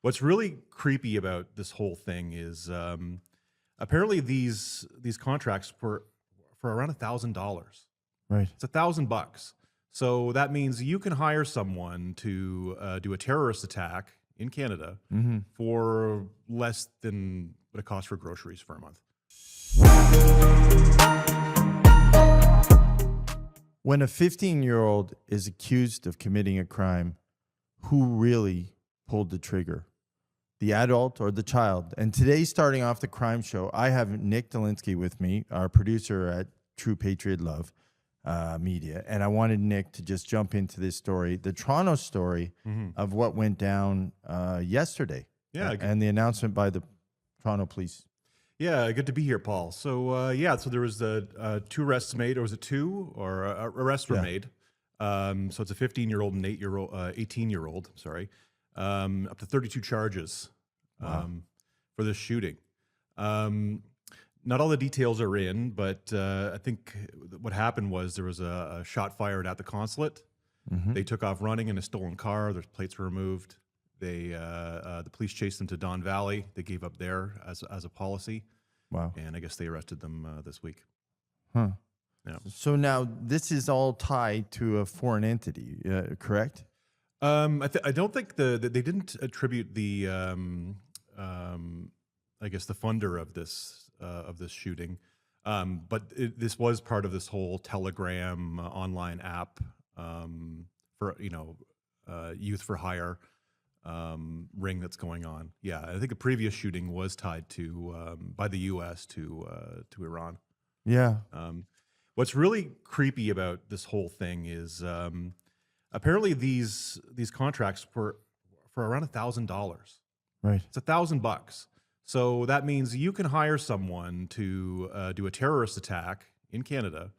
What's really creepy about this whole thing is apparently these contracts for around $1,000. Right. It's $1,000. So that means you can hire someone to do a terrorist attack in Canada for less than what it costs for groceries for a month. When a 15-year-old is accused of committing a crime, who really pulled the trigger? The adult or the child? And today, starting off the crime show, I have Nick Dolinski with me, our producer at True Patriot Love Media. And I wanted Nick to just jump into this story, the Toronto story of what went down yesterday. Yeah. And the announcement by the Toronto police. Yeah, good to be here, Paul. So, so there was two arrests made, or was it two? Or arrests were made. So it's a 15-year-old and 18-year-old, sorry, up to 32 charges for this shooting. Not all the details are in, but I think what happened was there was a shot fired at the consulate. They took off running in a stolen car. Their plates were removed. The police chased them to Don Valley. They gave up there as a policy. Wow. And I guess they arrested them this week. Huh. Yeah. So now this is all tied to a foreign entity, correct? I don't think they didn't attribute the I guess the funder of this shooting, but this was part of this whole Telegram online app for youth for hire ring that's going on. Yeah, I think the previous shooting was tied to by the U.S. to Iran. Yeah. What's really creepy about this whole thing is apparently these contracts for around $1,000. Right. It's $1,000. So that means you can hire someone to do a terrorist attack in Canada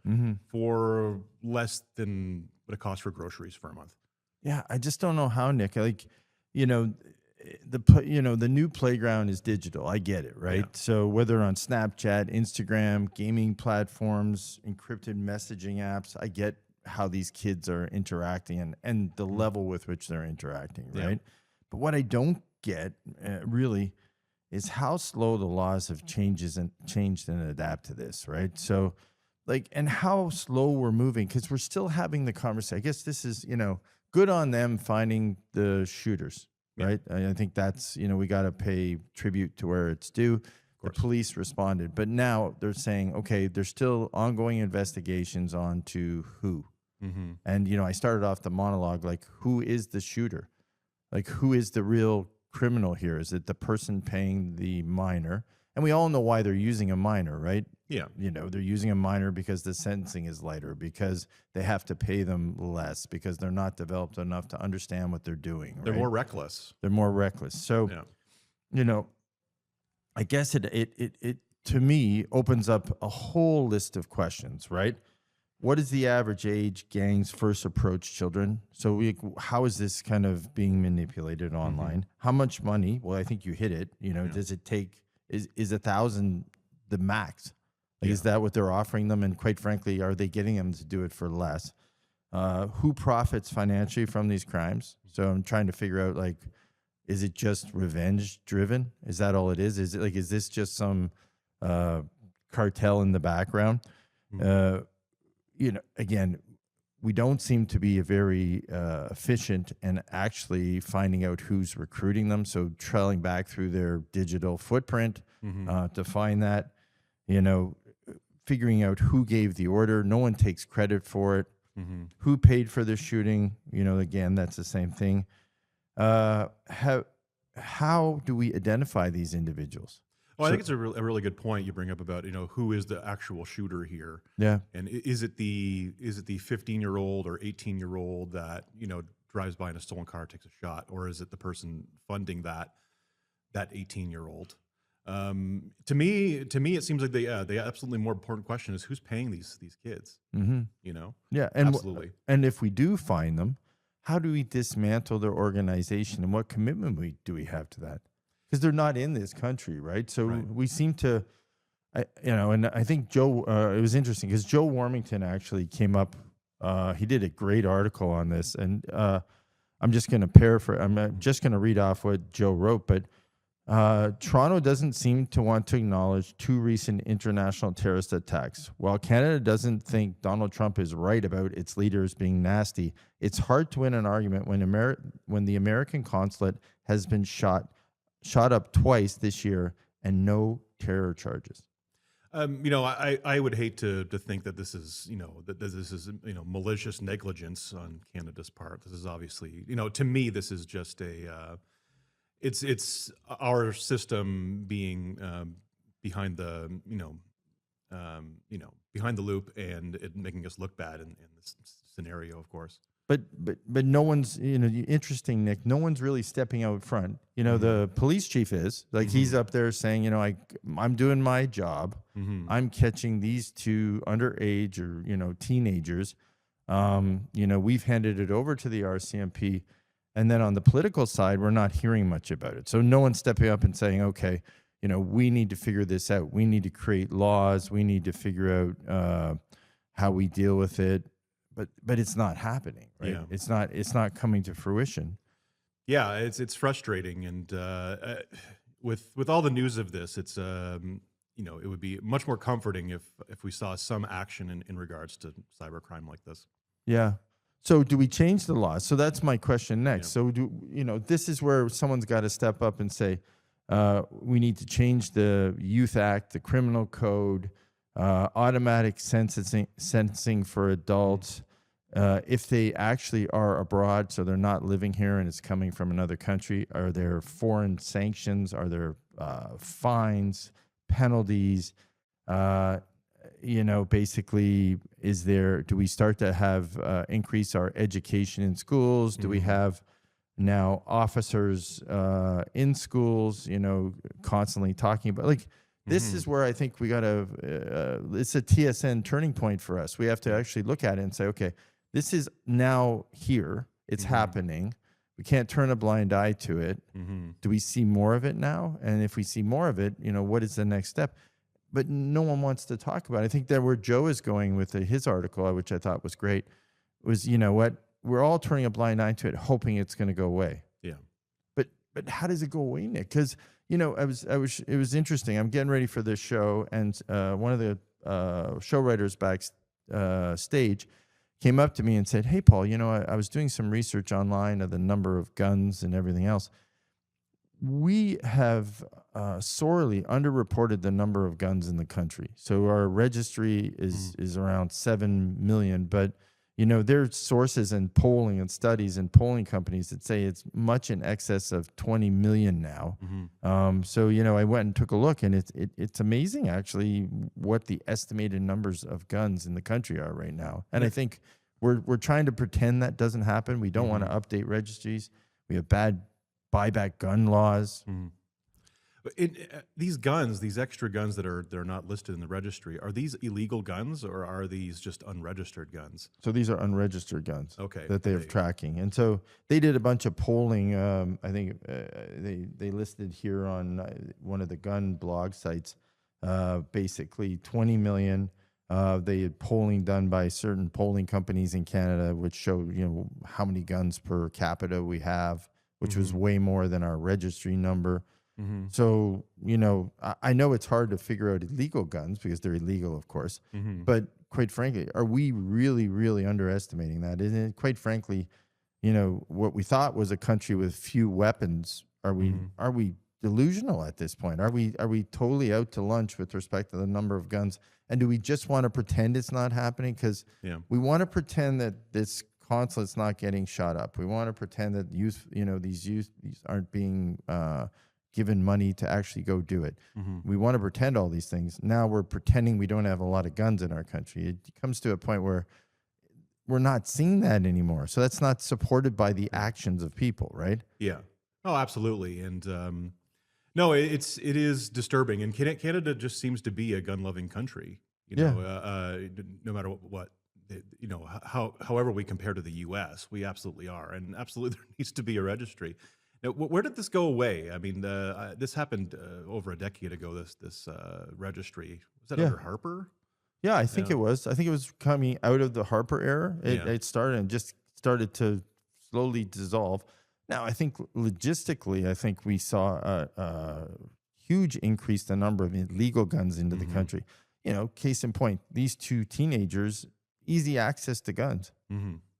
for less than what it costs for groceries for a month. Yeah, I just don't know how, Nick. Like, the new playground is digital. I get it, right? Yeah. So whether on Snapchat, Instagram, gaming platforms, encrypted messaging apps, I get how these kids are interacting and the level with which they're interacting, right? Yeah. But what I don't get really is how slow the laws have changed and adapt to this, right? So, and how slow we're moving, because we're still having the conversation. I guess this is, good on them finding the shooters, right? I think that's, we got to pay tribute to where it's due. The police responded, but now they're saying, okay, there's still ongoing investigations on to who. And, I started off the monologue, like, who is the shooter? Like, who is the real criminal here? Is it the person paying the minor? And we all know why they're using a minor, right? Yeah. They're using a minor because the sentencing is lighter, because they have to pay them less, because they're not developed enough to understand what they're doing. Right? They're more reckless. They're more reckless. So, I guess it to me opens up a whole list of questions, right? What is the average age gangs first approach children? So how is this kind of being manipulated online? How much money? Well, I think you hit it. Does it take, is 1,000 the max? Is that what they're offering them? And quite frankly, are they getting them to do it for less? Who profits financially from these crimes? So I'm trying to figure out, is it just revenge driven? Is that all it is? Is it is this just some cartel in the background? Again, we don't seem to be very efficient in actually finding out who's recruiting them. So trailing back through their digital footprint to find that, figuring out who gave the order. No one takes credit for it. Who paid for the shooting? Again, that's the same thing. How do we identify these individuals? Well, I think it's a really good point you bring up about, who is the actual shooter here? Yeah. And is it the 15-year-old or 18-year-old that, drives by in a stolen car, takes a shot, or is it the person funding that 18-year-old? To me, it seems like the absolutely more important question is who's paying these kids. Yeah, and absolutely. And if we do find them, how do we dismantle their organization, and what commitment do we have to that? Because they're not in this country, right? So we seem to, and I think Joe. It was interesting because Joe Warmington actually came up. He did a great article on this, and I'm just going to paraphrase. I'm just going to read off what Joe wrote, but Toronto doesn't seem to want to acknowledge 2 recent international terrorist attacks. While Canada doesn't think Donald Trump is right about its leaders being nasty, it's hard to win an argument when the American consulate has been shot up twice this year and no terror charges. I would hate to think that this is, that this is, malicious negligence on Canada's part. This is obviously, to me, this is just it's our system being behind the, behind the loop, and it making us look bad in this scenario, of course. But no one's, interesting, Nick, no one's really stepping out front. The police chief is like, he's up there saying, I'm doing my job. I'm catching these 2 underage or, teenagers. We've handed it over to the RCMP. And then on the political side, we're not hearing much about it. So no one's stepping up and saying, okay, we need to figure this out. We need to create laws. We need to figure out how we deal with it. But it's not happening, right? Yeah. It's not coming to fruition. Yeah, it's frustrating, and with all the news of this, it's it would be much more comforting if we saw some action in regards to cybercrime like this. Yeah. So do we change the law? So that's my question next. Yeah. So this is where someone's got to step up and say, we need to change the Youth Act, the Criminal Code, automatic sentencing for adults. If they actually are abroad, so they're not living here and it's coming from another country, are there foreign sanctions? Are there fines, penalties? Basically, do we start to have increase our education in schools? Do we have now officers in schools, constantly talking about, this is where I think we got to, it's a TSN turning point for us. We have to actually look at it and say, okay, this is now here. It's happening. We can't turn a blind eye to it. Do we see more of it now? And if we see more of it, what is the next step? But no one wants to talk about it. I think that where Joe is going with his article, which I thought was great, was, we're all turning a blind eye to it, hoping it's going to go away. Yeah. But how does it go away, Nick? Because, it was interesting. I'm getting ready for this show, and one of the show writers backstage came up to me and said, "Hey, Paul, I was doing some research online of the number of guns and everything else. We have sorely underreported the number of guns in the country. So our registry is around 7 million, but there's sources and polling and studies and polling companies that say it's much in excess of 20 million now. So I went and took a look, and it's amazing actually what the estimated numbers of guns in the country are right now. And I think we're trying to pretend that doesn't happen. We don't want to update registries. We have bad buyback gun laws. These guns, these extra guns they're not listed in the registry, are these illegal guns or are these just unregistered guns? So these are unregistered guns that they have tracking. And so they did a bunch of polling. I think they listed here on one of the gun blog sites, basically 20 million. They had polling done by certain polling companies in Canada, which showed how many guns per capita we have, which was way more than our registry number. So, I know it's hard to figure out illegal guns because they're illegal, of course. But quite frankly, are we really, really underestimating that? Isn't it, quite frankly, what we thought was a country with few weapons, are we delusional at this point? Are we totally out to lunch with respect to the number of guns? And do we just want to pretend it's not happening? Because we want to pretend that this consulate's not getting shot up. We want to pretend that these youth aren't being given money to actually go do it. We want to pretend all these things. Now we're pretending we don't have a lot of guns in our country. It comes to a point where we're not seeing that anymore. So that's not supported by the actions of people, right? Yeah. Oh, absolutely. And no, it is disturbing. And Canada just seems to be a gun-loving country. No matter what. However we compare to the U.S., we absolutely are, and absolutely there needs to be a registry. Now, where did this go away? I mean, this happened over a decade ago. This registry, was that under Harper? Yeah, I think it was. I think it was coming out of the Harper era. It started to slowly dissolve. Now, I think logistically, I think we saw a huge increase the number of illegal guns into the country. You know, case in point, these two teenagers, easy access to guns.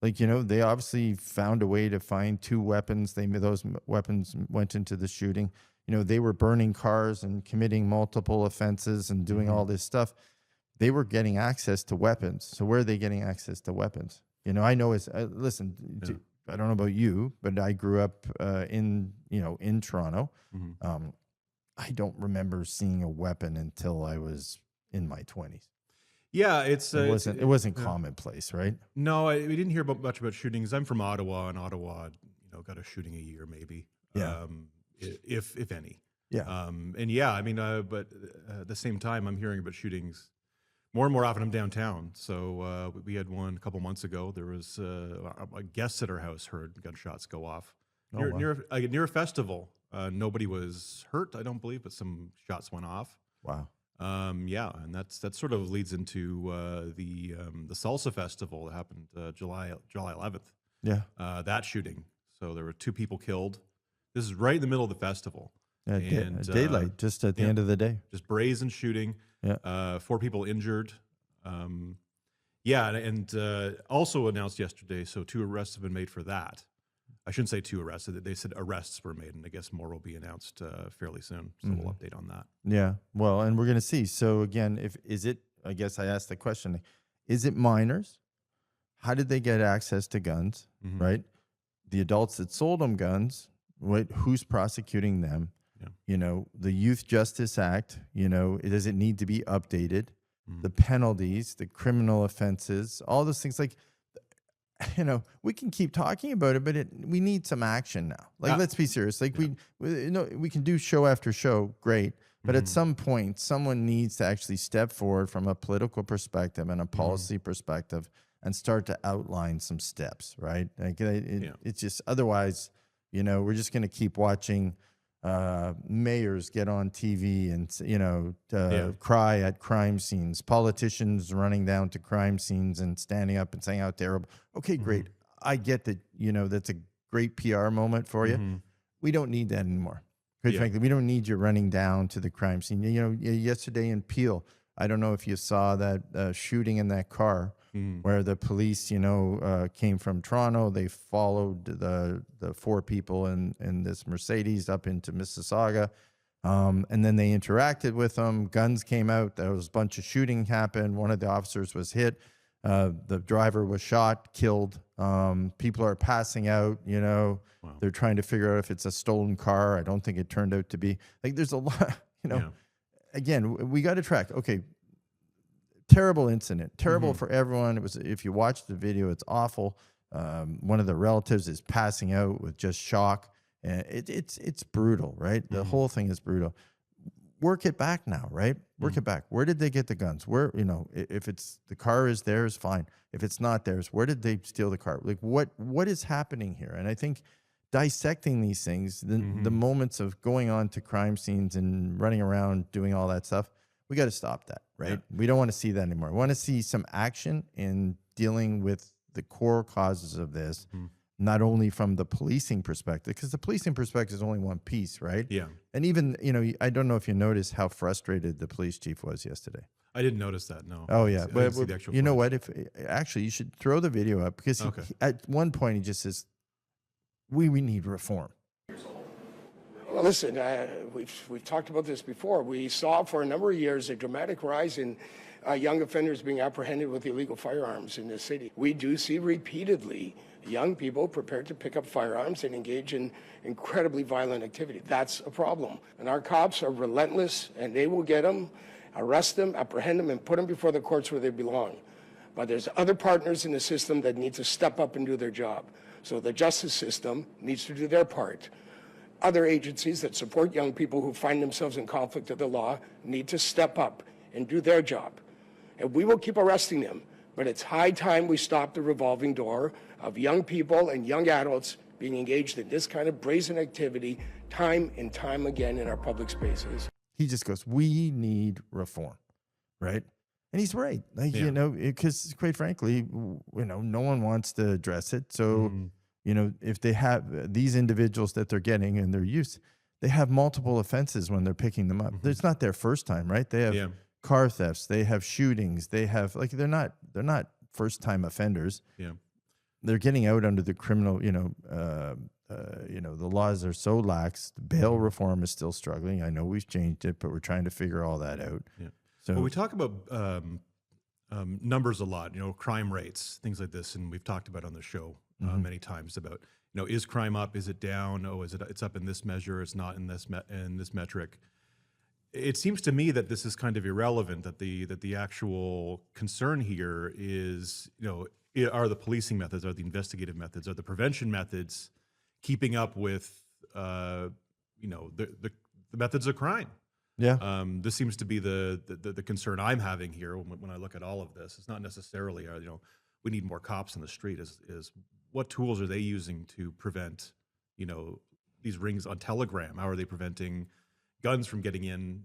Like, you know, they obviously found a way to find two weapons. Those weapons went into the shooting. You know, they were burning cars and committing multiple offenses and doing all this stuff. They were getting access to weapons. So where are they getting access to weapons? You know, I know listen, I don't know about you, but I grew up in Toronto. I don't remember seeing a weapon until I was in my 20s. Yeah, it wasn't commonplace, right? No, we didn't hear much about shootings. I'm from Ottawa, and Ottawa, got a shooting a year maybe. Yeah. If any. Yeah. And yeah, I mean, but at the same time, I'm hearing about shootings more and more often. I'm downtown, so we had one a couple months ago. There was a guest at our house heard gunshots go off near a festival. Nobody was hurt, I don't believe, but some shots went off. Wow. Yeah, and that sort of leads into the salsa festival that happened July 11th. Yeah. That shooting. So there were 2 people killed. This is right in the middle of the festival. Yeah, and daylight, just at the end of the day. Just brazen shooting. Yeah. 4 people injured. Yeah, and also announced yesterday, so 2 arrests have been made for that. I shouldn't say 2 arrests. They said arrests were made, and I guess more will be announced fairly soon. So we'll update on that. Yeah. Well, and we're going to see. So again, I guess I asked the question, is it minors? How did they get access to guns, right? The adults that sold them guns, who's prosecuting them? Yeah. You know, the Youth Justice Act, does it need to be updated? The penalties, the criminal offenses, all those things, like, we can keep talking about it, but we need some action now. Like, let's be serious. Like, we can do show after show, great. But at some point, someone needs to actually step forward from a political perspective and a policy perspective and start to outline some steps, right? Like, it's just, otherwise, we're just going to keep watching mayors get on TV and, cry at crime scenes, politicians running down to crime scenes and standing up and saying how terrible. Okay, great. I get that, that's a great PR moment for you. We don't need that anymore. Quite frankly, we don't need you running down to the crime scene. Yesterday in Peel, I don't know if you saw that shooting in that car where the police, came from Toronto. They followed the 4 people in this Mercedes up into Mississauga. And then they interacted with them. Guns came out. There was a bunch of shooting happened. One of the officers was hit. The driver was shot, killed. People are passing out, Wow. They're trying to figure out if it's a stolen car. I don't think it turned out to be. Like, there's a lot, Again, we got to track. Okay, terrible incident. Terrible for everyone. It was, if you watch the video, it's awful. One of the relatives is passing out with just shock. And it's brutal, right? The whole thing is brutal. Work it back now, right? Work it back. Where did they get the guns? Where, if it's the car is theirs, fine. If it's not theirs, where did they steal the car? Like, what is happening here? And I think dissecting these things, the moments of going on to crime scenes and running around doing all that stuff, we got to stop that, right? Yeah. We don't want to see that anymore. We want to see some action in dealing with the core causes of this. Not only from the policing perspective, because the policing perspective is only one piece, right? Yeah. And even, I don't know if you noticed how frustrated the police chief was yesterday. I didn't notice that, no. Oh, yeah. But you know what? Actually, you should throw the video up, because he, at one point he just says, we need reform. Well, listen, we've talked about this before. We saw for a number of years a dramatic rise in young offenders being apprehended with illegal firearms in this city. We do see repeatedly young people prepared to pick up firearms and engage in incredibly violent activity. That's a problem. And our cops are relentless, and they will get them, arrest them, apprehend them, and put them before the courts where they belong. But there's other partners in the system that need to step up and do their job. So the justice system needs to do their part. Other agencies that support young people who find themselves in conflict with the law need to step up and do their job. And we will keep arresting them, but it's high time we stop the revolving door of young people and young adults being engaged in this kind of brazen activity time and time again in our public spaces. He just goes, we need reform, right? And he's right. Like, because quite frankly, no one wants to address it. So if they have these individuals that they're getting and they're used, they have multiple offenses when they're picking them up. It's not their first time, right? They have car thefts, they have shootings, they have they're not first time offenders. Yeah. They're getting out under the criminal, the laws are so lax. The bail reform is still struggling. I know we've changed it, but we're trying to figure all that out. Yeah. So Well, we talk about numbers a lot, crime rates, things like this, and we've talked about on the show many times about, is crime up? Is it down? Oh, it's up in this measure? It's not in this metric. It seems to me that this is kind of irrelevant. That the actual concern here is, are the policing methods, are the investigative methods, are the prevention methods keeping up with, the methods of crime? yeah, This seems to be the concern I'm having here when I look at all of this. It's not necessarily, we need more cops in the street. Is what tools are they using to prevent, these rings on Telegram? How are they preventing guns from getting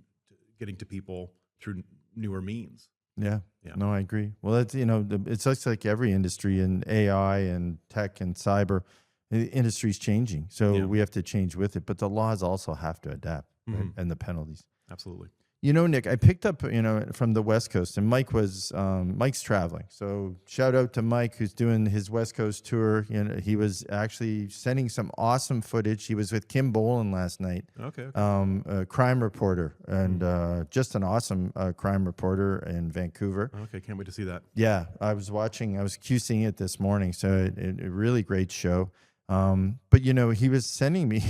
to people through newer means? yeah, Yeah. No, I agree. Well, that's it's just like every industry in AI and tech and cyber, the industry's changing, so we have to change with it. But the laws also have to adapt, right? And the penalties. Absolutely. Nick, I picked up, from the West Coast, and Mike's traveling. So shout out to Mike, who's doing his West Coast tour. He was actually sending some awesome footage. He was with Kim Bolan last night, Okay. a crime reporter, and just an awesome crime reporter in Vancouver. Okay. Can't wait to see that. Yeah, I was QCing it this morning. So a really great show. But he was sending me,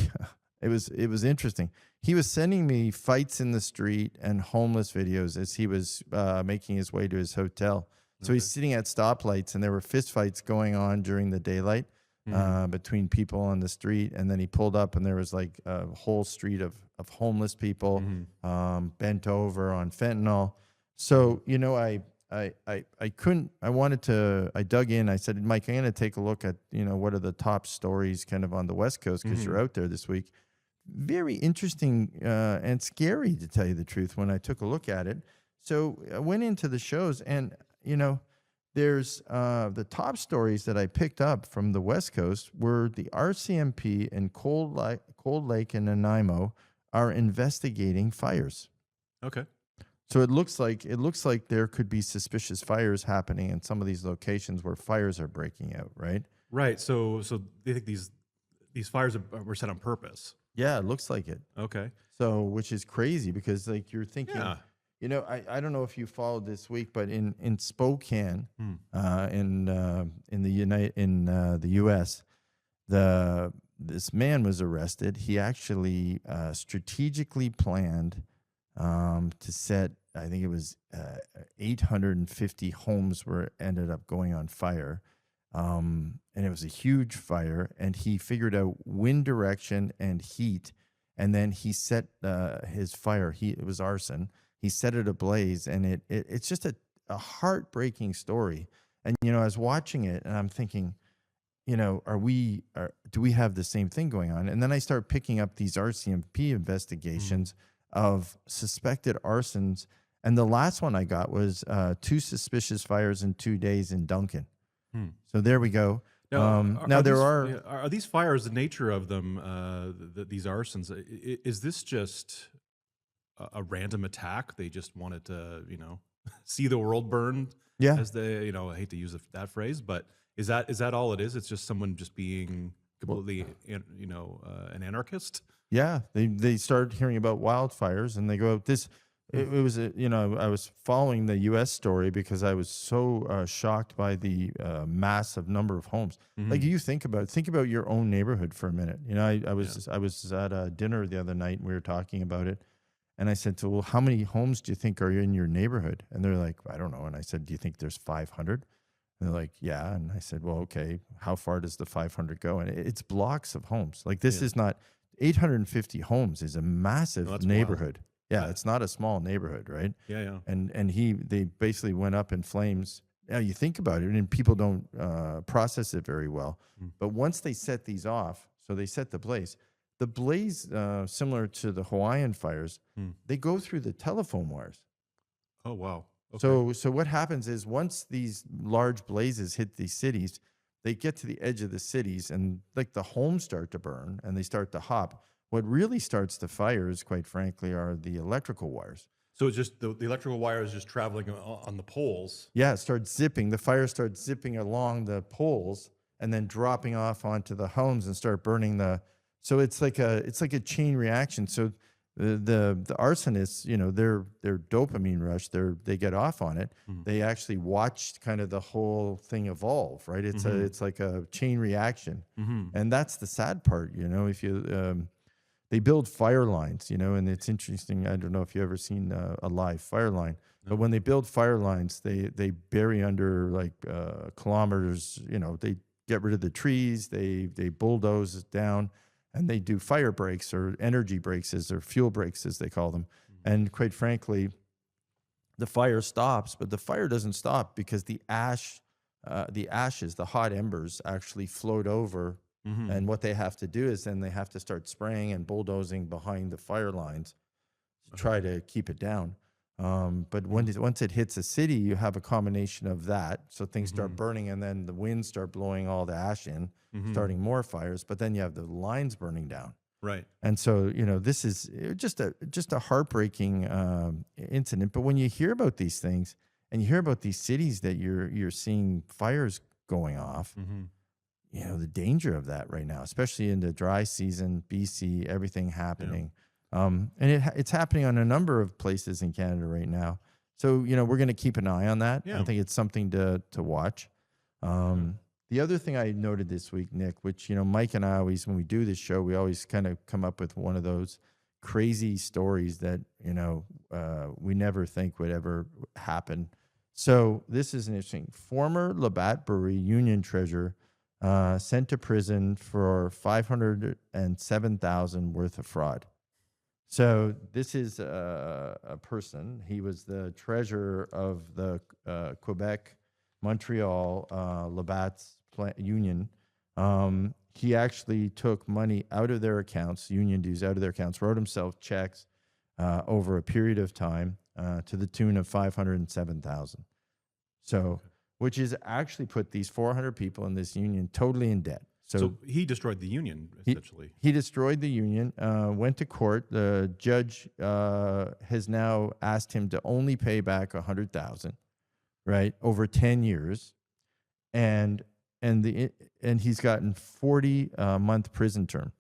it was interesting. He was sending me fights in the street and homeless videos as he was making his way to his hotel. So he's sitting at stoplights, and there were fist fights going on during the daylight between people on the street. And then he pulled up, and there was like a whole street of homeless people bent over on fentanyl. So, I dug in. I said, Mike, I'm going to take a look at, what are the top stories kind of on the West Coast, because you're out there this week. Very interesting and scary, to tell you the truth, when I took a look at it. So I went into the shows, and, there's the top stories that I picked up from the West Coast were the RCMP in Cold Lake and Nanaimo are investigating fires. Okay. So it looks like there could be suspicious fires happening in some of these locations where fires are breaking out, right? Right. So they think these fires were set on purpose. Yeah, it looks like it. Okay. So, which is crazy, because like you're thinking, Yeah. I don't know if you followed this week, but in Spokane, in the U.S., this man was arrested. He actually strategically planned to set, I think it was 850 homes ended up going on fire. And it was a huge fire, and he figured out wind direction and heat, and then he set his fire. It was arson. He set it ablaze, and it's just a heartbreaking story. And I was watching it, and I'm thinking, do we have the same thing going on? And then I start picking up these RCMP investigations of suspected arsons, and the last one I got was 2 suspicious fires in 2 days in Duncan. So there we go. Are these fires, the nature of them, these arsons, is this just a random attack? They just wanted to, see the world burn? Yeah. As they, I hate to use that phrase, but is that all it is? It's just someone just being completely, an anarchist? Yeah. They started hearing about wildfires, and they go, it was, I was following the U.S. story because I was so shocked by the massive number of homes. Like, you think about your own neighborhood for a minute. I was at a dinner the other night, and we were talking about it, and I said, well, how many homes do you think are in your neighborhood? And they're like, I don't know. And I said, do you think there's 500? And they're like, yeah. And I said, well, okay, how far does the 500 go? And it's blocks of homes. Like, this is not 850 homes is a massive neighborhood. Wild. Yeah, it's not a small neighborhood, right? Yeah, yeah. And they basically went up in flames. Now, you think about it, and people don't process it very well. But once they set these off, so they set the blaze, similar to the Hawaiian fires, they go through the telephone wires. Oh, wow. Okay. So what happens is, once these large blazes hit these cities, they get to the edge of the cities and like the homes start to burn and they start to hop. What really starts the fires, quite frankly, are the electrical wires. So it's just the electrical wire is just traveling on the poles. Yeah, it starts zipping. The fire starts zipping along the poles and then dropping off onto the homes and start burning the. So it's like a chain reaction. So the arsonists, their dopamine rush, they get off on it. They actually watch kind of the whole thing evolve, right? It's like a chain reaction, and that's the sad part. If you they build fire lines, and it's interesting. I don't know if you ever seen a live fire line, but when they build fire lines, they bury under like kilometers. They get rid of the trees, they bulldoze it down, and they do fire breaks or energy breaks or fuel breaks as they call them. And quite frankly, the fire stops, but the fire doesn't stop because the ashes, the hot embers actually float over. And what they have to do is then they have to start spraying and bulldozing behind the fire lines to try to keep it down. But once it hits a city, you have a combination of that. So things start burning, and then the winds start blowing all the ash in, starting more fires. But then you have the lines burning down. Right. And so this is just a heartbreaking incident. But when you hear about these things and you hear about these cities that you're seeing fires going off. The danger of that right now, especially in the dry season, BC, everything happening. And it's happening on a number of places in Canada right now. So, we're going to keep an eye on that. Yeah. I think it's something to watch. The other thing I noted this week, Nick, which, Mike and I always, when we do this show, we always kind of come up with one of those crazy stories that, we never think would ever happen. So this is an interesting. Former Labatt Brewery union treasurer sent to prison for $507,000 worth of fraud. So this is a person. He was the treasurer of the Quebec, Montreal, Labatt's union. He actually took money out of their accounts, union dues out of their accounts, wrote himself checks over a period of time to the tune of $507,000. So, which is actually put these 400 people in this union totally in debt. So he destroyed the union, essentially. He destroyed the union, went to court. The judge has now asked him to only pay back $100,000, right, over 10 years. And he's gotten 40-month prison term.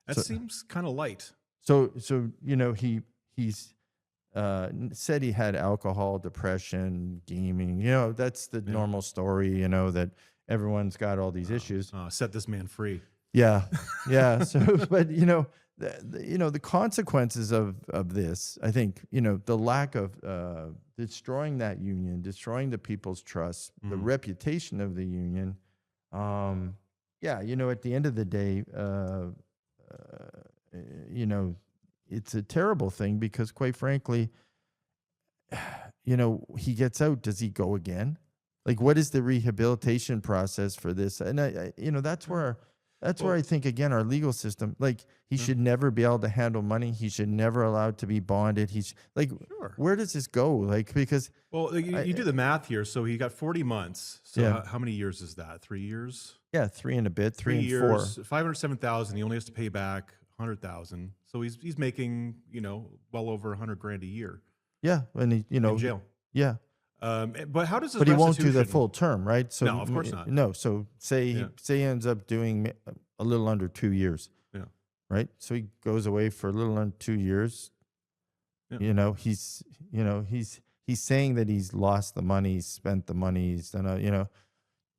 That seems kind of light. So he's said he had alcohol, depression, gaming. That's the normal story. That everyone's got all these issues. Set this man free. Yeah. So, but the consequences of this, I think, the lack of destroying that union, destroying the people's trust, the reputation of the union. At the end of the day, it's a terrible thing because, quite frankly, he gets out. Does he go again? Like, what is the rehabilitation process for this? And that's where I think, again, our legal system, like, he should never be able to handle money. He should never allowed to be bonded. He's like, where does this go? Like, because you do the math here. So he got 40 months. So how many years is that? 3 years? Yeah, 3 and a bit. 3 and years, 4. 507,000. He only has to pay back 100,000. So he's making well over $100,000 a year. Yeah, and he in jail. Yeah. But how does this? But he won't do the full term, right? So no, of course not. No. So say he ends up doing a little under 2 years. Yeah. Right. So he goes away for a little under 2 years. Yeah. He's saying that he's lost the money, he's spent the money, he's done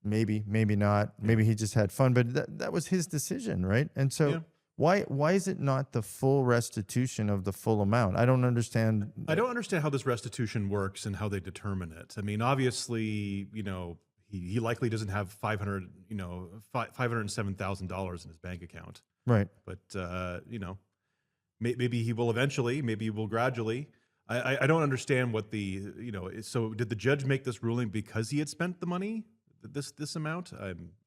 maybe not, maybe he just had fun, but that was his decision, right? And so why is it not the full restitution of the full amount? I don't understand. I don't understand how this restitution works and how they determine it. I mean, obviously, he likely doesn't have $507,000 in his bank account. Right. But maybe he will eventually, maybe he will gradually. I don't understand what so did the judge make this ruling because he had spent the money, this amount?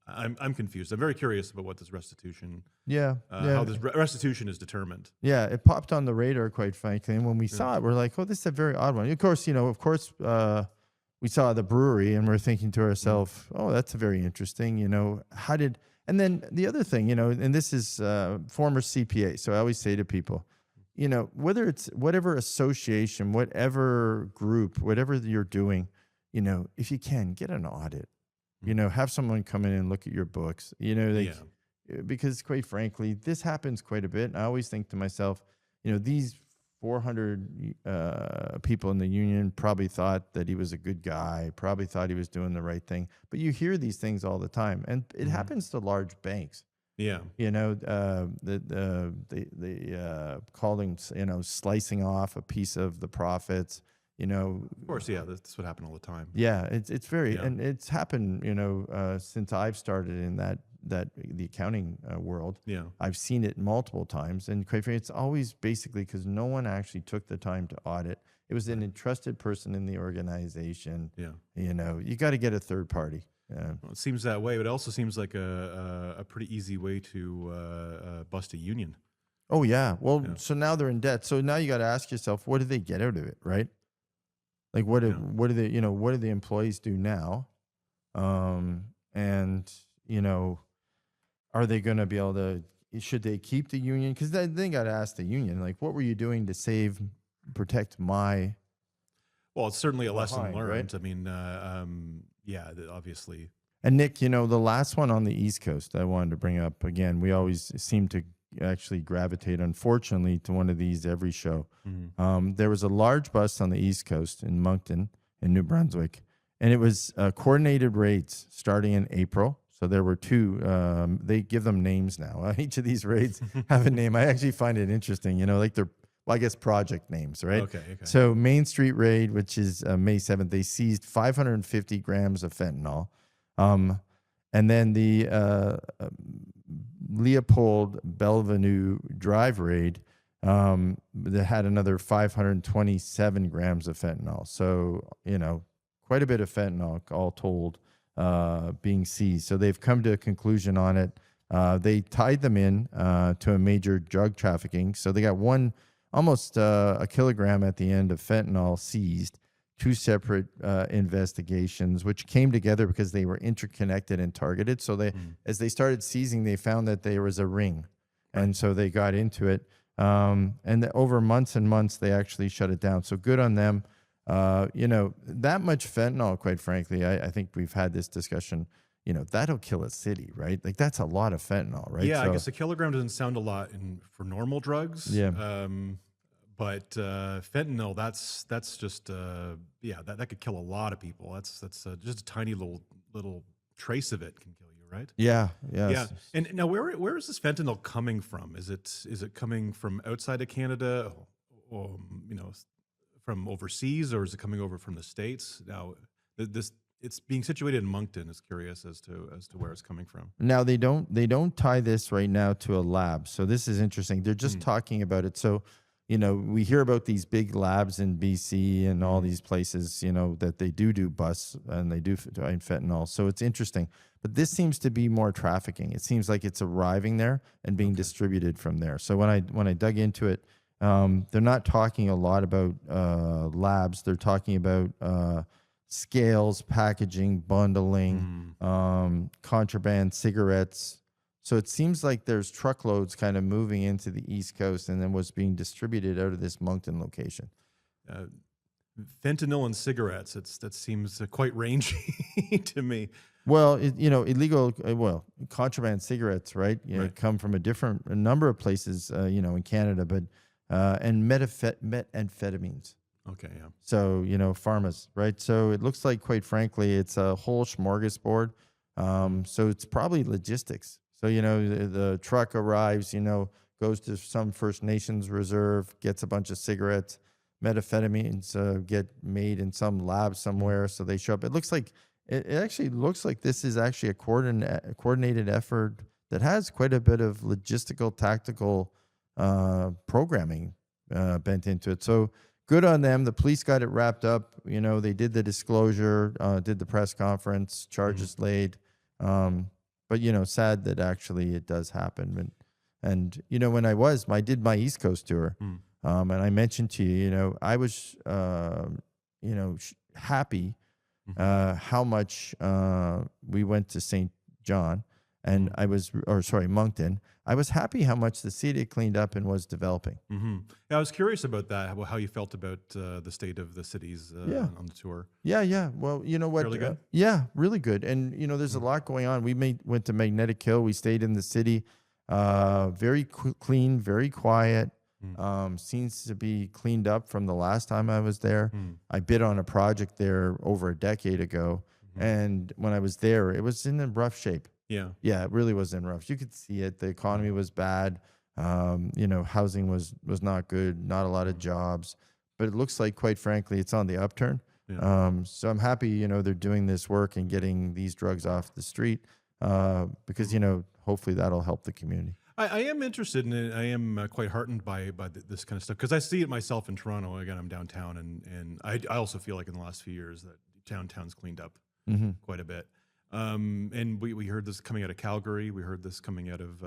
I'm confused. I'm very curious about what this restitution, how this restitution is determined. Yeah, it popped on the radar, quite frankly. And when we saw it, we're like, oh, this is a very odd one. Of course, we saw the brewery and we're thinking to ourselves, oh, that's very interesting. And then the other thing, and this is former CPA. So I always say to people, whether it's whatever association, whatever group, whatever you're doing, if you can, get an audit, have someone come in and look at your books, because quite frankly, this happens quite a bit. And I always think to myself, these 400 people in the union probably thought that he was a good guy, probably thought he was doing the right thing. But you hear these things all the time, and it happens to large banks. Yeah. They call them, slicing off a piece of the profits. Of course, yeah, that's what happened all the time. Yeah, it's very, and it's happened, since I've started in the accounting world. Yeah. I've seen it multiple times, and quite frankly, it's always basically because no one actually took the time to audit. It was an entrusted person in the organization. Yeah. You got to get a third party. Well, it seems that way, but it also seems like a pretty easy way to bust a union. Oh yeah. Well, so now they're in debt. So now you got to ask yourself, what do they get out of it, right? Like what do they, what do the employees do now? And are they going to be able to? Should they keep the union? Because they got to ask the union, like, what were you doing to protect my? Well, it's certainly a lesson learned. Right? I mean, obviously. And Nick, the last one on the East Coast I wanted to bring up again. We always seem to actually gravitate, unfortunately, to one of these every show. Mm-hmm. There was a large bust on the East Coast in Moncton, in New Brunswick, and it was coordinated raids starting in April. So there were two. They give them names now. Each of these raids have a name. I actually find it interesting. Like they're, I guess, project names, right? Okay. So Main Street raid, which is May 7th, they seized 550 grams of fentanyl. And then the Leopold Belvenue Drive raid that had another 527 grams of fentanyl. So, quite a bit of fentanyl all told being seized. So they've come to a conclusion on it. They tied them in to a major drug trafficking. So they got almost a kilogram at the end of fentanyl seized. Two separate investigations, which came together because they were interconnected and targeted. So as they started seizing, they found that there was a ring, and so they got into it. And over months and months, they actually shut it down. So good on them. That much fentanyl, quite frankly, I think we've had this discussion. That'll kill a city, right? Like that's a lot of fentanyl, right? Yeah, I guess a kilogram doesn't sound a lot for normal drugs. Yeah. But fentanyl, that's just that could kill a lot of people. That's just a tiny little trace of it can kill you, right? Yeah. Yeah. And now, where is this fentanyl coming from? Is it coming from outside of Canada, or from overseas, or is it coming over from the States? Now, it's being situated in Moncton. Is curious as to where it's coming from. Now they don't tie this right now to a lab. So this is interesting. They're just talking about it. So. We hear about these big labs in BC and all these places, that they do busts and they do find fentanyl. So it's interesting. But this seems to be more trafficking. It seems like it's arriving there and being distributed from there. So when I dug into it, they're not talking a lot about labs. They're talking about scales, packaging, bundling, contraband, cigarettes. So it seems like there's truckloads kind of moving into the East Coast and then was being distributed out of this Moncton location. Fentanyl and cigarettes, that seems quite rangy to me. Well, illegal, contraband cigarettes, right? Come from a number of places, in Canada, but and methamphetamines. Okay, yeah. So, pharmas, right? So it looks like, quite frankly, it's a whole smorgasbord. So it's probably logistics. So, the truck arrives, goes to some First Nations reserve, gets a bunch of cigarettes, methamphetamines get made in some lab somewhere. So they show up. It actually looks like this is actually a coordinated effort that has quite a bit of logistical, tactical programming bent into it. So good on them. The police got it wrapped up. They did the disclosure, did the press conference, charges laid. But, sad that actually it does happen. And when I did my East Coast tour, and I mentioned to you, I was, happy how much we went to St. John and Moncton. I was happy how much the city had cleaned up and was developing. Yeah, I was curious about that, how you felt about the state of the cities on the tour. Yeah. Well, you know what? Really good? Yeah, really good. And, there's a lot going on. We went to Magnetic Hill. We stayed in the city. Very clean, very quiet. Seems to be cleaned up from the last time I was there. I bid on a project there over a decade ago. And when I was there, it was in a rough shape. Yeah, it really was in rough. You could see it. The economy was bad. Housing was not good. Not a lot of jobs. But it looks like, quite frankly, it's on the upturn. So I'm happy, they're doing this work and getting these drugs off the street because, hopefully that'll help the community. I am interested in it. I am quite heartened by this kind of stuff because I see it myself in Toronto. Again, I'm downtown, and I also feel like in the last few years that downtown's cleaned up quite a bit. And we heard this coming out of Calgary. We heard this coming out of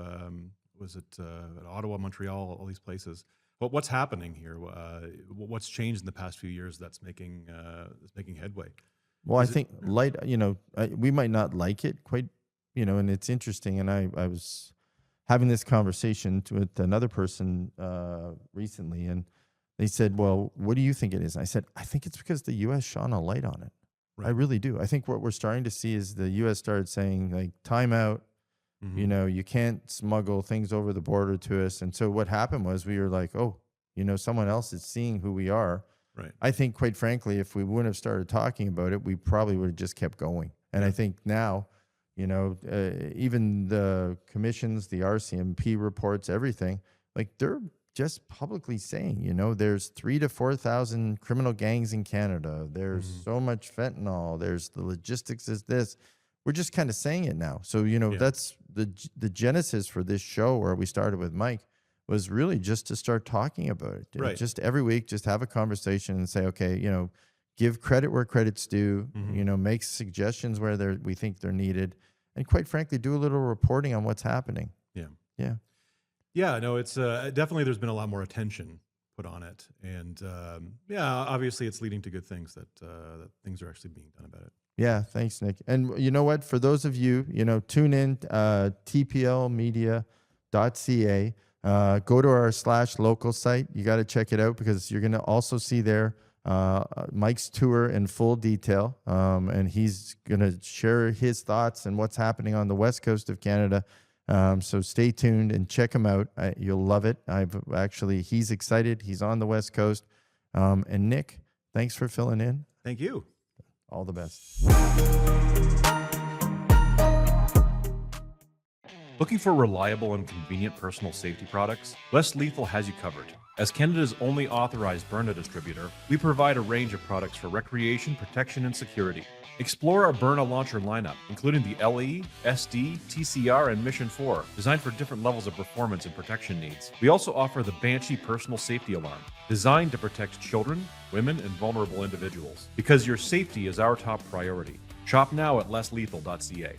Ottawa, Montreal, all these places. But what's happening here? What's changed in the past few years that's making headway? Well, I think we might not like it quite, and it's interesting. And I was having this conversation with another person recently, and they said, "Well, what do you think it is?" And I said, "I think it's because the U.S. shone a light on it. Right. I really do. I think what we're starting to see is the U.S. started saying, like, time out. You can't smuggle things over the border to us." And so what happened was we were like, oh, someone else is seeing who we are. Right. I think, quite frankly, if we wouldn't have started talking about it, we probably would have just kept going. And I think now, even the commissions, the RCMP reports, everything, like they're just publicly saying, there's 3,000 to 4,000 criminal gangs in Canada. There's so much fentanyl. There's the logistics is this. We're just kind of saying it now. So, that's the genesis for this show where we started with Mike was really just to start talking about it. Right. Just every week, just have a conversation and say, okay, give credit where credit's due, make suggestions where we think they're needed. And quite frankly, do a little reporting on what's happening. Yeah, no, it's definitely there's been a lot more attention put on it. And obviously it's leading to good things that things are actually being done about it. Yeah, thanks, Nick. And you know what? For those of you, tune in, tplmedia.ca. Go to our /local site. You got to check it out because you're going to also see there Mike's tour in full detail. And he's going to share his thoughts and what's happening on the west coast of Canada. So stay tuned and check him out. You'll love it. He's excited. He's on the west coast. And Nick, thanks for filling in. Thank you. All the best. Looking for reliable and convenient personal safety products? Less Lethal has you covered. As Canada's only authorized Byrna distributor, we provide a range of products for recreation, protection, and security. Explore our Byrna launcher lineup, including the LE, SD, TCR, and Mission 4, designed for different levels of performance and protection needs. We also offer the Banshee personal safety alarm, designed to protect children, women, and vulnerable individuals. Because your safety is our top priority. Shop now at lesslethal.ca.